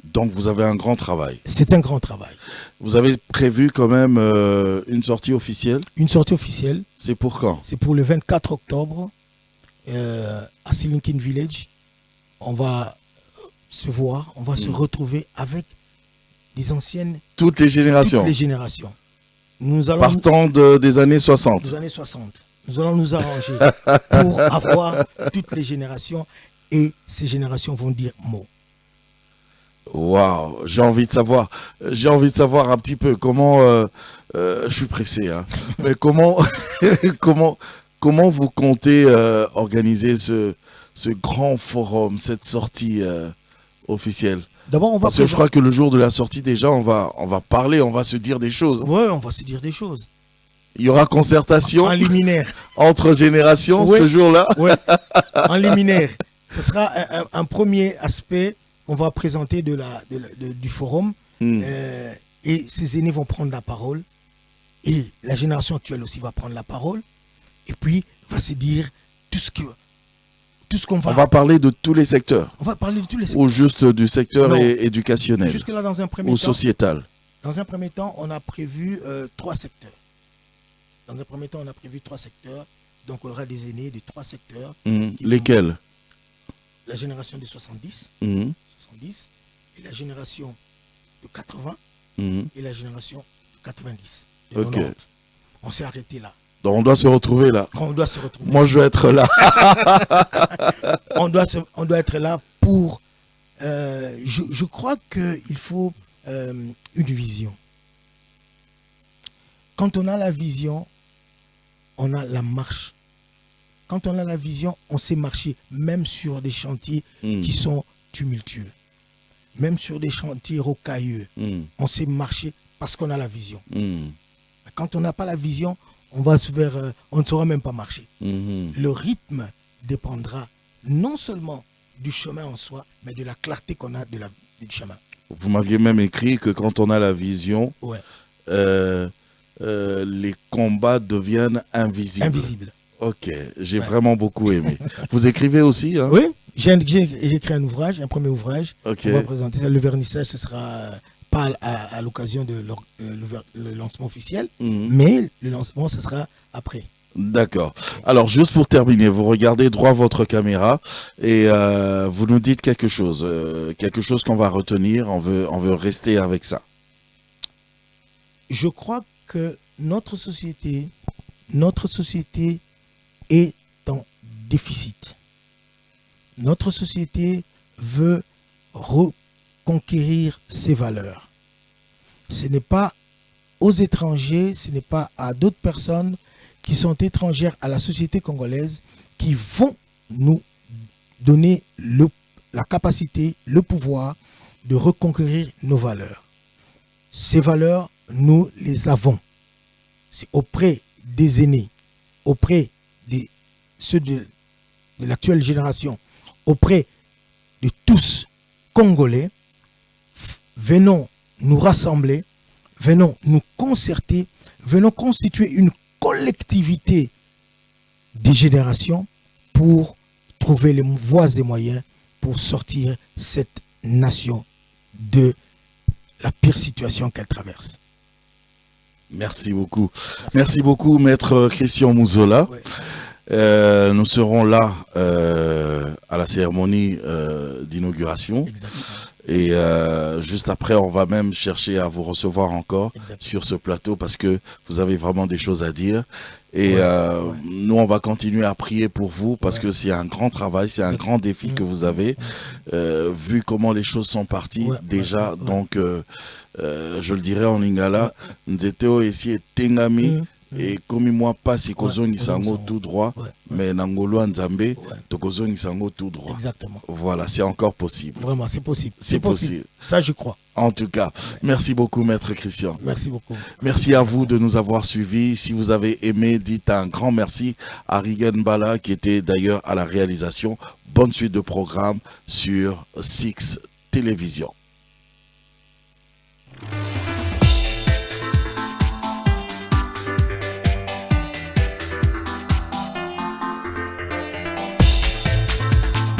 [SPEAKER 1] Donc vous avez un grand travail.
[SPEAKER 2] C'est un grand travail.
[SPEAKER 1] Vous avez prévu quand même une sortie officielle?
[SPEAKER 2] Une sortie officielle.
[SPEAKER 1] C'est pour quand? C'est
[SPEAKER 2] pour le 24 octobre à Silinkin Village. On va se voir, on va se retrouver avec des anciennes...
[SPEAKER 1] Toutes les générations.
[SPEAKER 2] Toutes les générations. Nous allons,
[SPEAKER 1] partant des années 60.
[SPEAKER 2] Des années 60. Nous allons nous arranger pour avoir toutes les générations et ces générations vont dire mot.
[SPEAKER 1] Waouh, j'ai envie de savoir un petit peu comment, je suis pressé, hein, mais comment, comment vous comptez organiser ce grand forum, cette sortie officielle?
[SPEAKER 2] D'abord, on va
[SPEAKER 1] Parce que je crois que le jour de la sortie, déjà, on va parler, on va se dire des choses.
[SPEAKER 2] Ouais, on va se dire des choses.
[SPEAKER 1] Il y aura concertation
[SPEAKER 2] En liminaire.
[SPEAKER 1] entre générations
[SPEAKER 2] Ouais.
[SPEAKER 1] ce jour-là.
[SPEAKER 2] Ouais, en liminaire. Ce sera un premier aspect qu'on va présenter du forum. Et ces aînés vont prendre la parole. Et la génération actuelle aussi va prendre la parole. Et puis, va se dire tout ce qu'on va...
[SPEAKER 1] On va parler de tous les secteurs.
[SPEAKER 2] On va parler de tous les secteurs.
[SPEAKER 1] Ou juste du secteur
[SPEAKER 2] Non.
[SPEAKER 1] éducationnel.
[SPEAKER 2] Jusque-là, dans un premier
[SPEAKER 1] Ou
[SPEAKER 2] temps...
[SPEAKER 1] sociétal.
[SPEAKER 2] Dans un premier temps, on a prévu 3 secteurs. Dans un premier temps, on a prévu 3 secteurs. Donc, on aura des aînés de 3 secteurs.
[SPEAKER 1] Lesquels?
[SPEAKER 2] La génération de 70, 70, et la génération de 80, et la génération de 90, de
[SPEAKER 1] Ok.
[SPEAKER 2] 90. On s'est arrêté là.
[SPEAKER 1] Donc on doit se retrouver là.
[SPEAKER 2] On doit se retrouver.
[SPEAKER 1] Moi, je vais être là.
[SPEAKER 2] On doit être là pour... je crois qu'il faut une vision. Quand on a la vision, on a la marche. Quand on a la vision, on sait marcher, même sur des chantiers qui sont tumultueux. Même sur des chantiers rocailleux. On sait marcher parce qu'on a la vision. Quand on n'a pas la vision, on ne saura même pas marcher. Le rythme dépendra non seulement du chemin en soi, mais de la clarté qu'on a du chemin.
[SPEAKER 1] Vous m'aviez même écrit que quand on a la vision,
[SPEAKER 2] Ouais.
[SPEAKER 1] les combats deviennent invisibles.
[SPEAKER 2] Invisible.
[SPEAKER 1] Ok, j'ai vraiment beaucoup aimé. Vous écrivez aussi, hein?
[SPEAKER 2] Oui, j'ai écrit un ouvrage, un premier ouvrage.
[SPEAKER 1] Ok.
[SPEAKER 2] On va présenter ça. Le vernissage, ce sera pas à l'occasion de le lancement officiel, mais le lancement, ce sera après.
[SPEAKER 1] D'accord. Alors, juste pour terminer, vous regardez droit votre caméra et vous nous dites quelque chose qu'on va retenir, on veut rester avec ça.
[SPEAKER 2] Je crois que notre société est en déficit. Notre société veut reconquérir ses valeurs. Ce n'est pas aux étrangers, ce n'est pas à d'autres personnes qui sont étrangères à la société congolaise qui vont nous donner la capacité, le pouvoir de reconquérir nos valeurs. Ces valeurs, nous les avons. C'est auprès des aînés, auprès de ceux de l'actuelle génération, auprès de tous Congolais. Venons nous rassembler, venons nous concerter, venons constituer une collectivité des générations pour trouver les voies et moyens pour sortir cette nation de la pire situation qu'elle traverse.
[SPEAKER 1] Merci beaucoup. Merci beaucoup, Maître Christian Mouzola.
[SPEAKER 2] Ouais.
[SPEAKER 1] Nous serons là à la cérémonie d'inauguration.
[SPEAKER 2] Exactement.
[SPEAKER 1] Et juste après, on va même chercher à vous recevoir encore sur ce plateau parce que vous avez vraiment des choses à dire. Et nous, on va continuer à prier pour vous parce que c'est un grand travail, c'est un grand défi que vous avez, vu comment les choses sont parties déjà. Donc, je le dirais en lingala, Nzeteo ici Tengami. Et comme moi, pas si kozongi sango tout droit, mais nangolo nzambe, to kozongi sango tout droit.
[SPEAKER 2] Exactement.
[SPEAKER 1] Voilà, c'est encore possible.
[SPEAKER 2] Vraiment, c'est possible.
[SPEAKER 1] C'est possible.
[SPEAKER 2] Ça, je crois.
[SPEAKER 1] En tout cas, merci beaucoup, Maître Christian.
[SPEAKER 2] Merci beaucoup.
[SPEAKER 1] Merci à vous de nous avoir suivis. Si vous avez aimé, dites un grand merci à Rigen Bala, qui était d'ailleurs à la réalisation. Bonne suite de programme sur Six Télévision.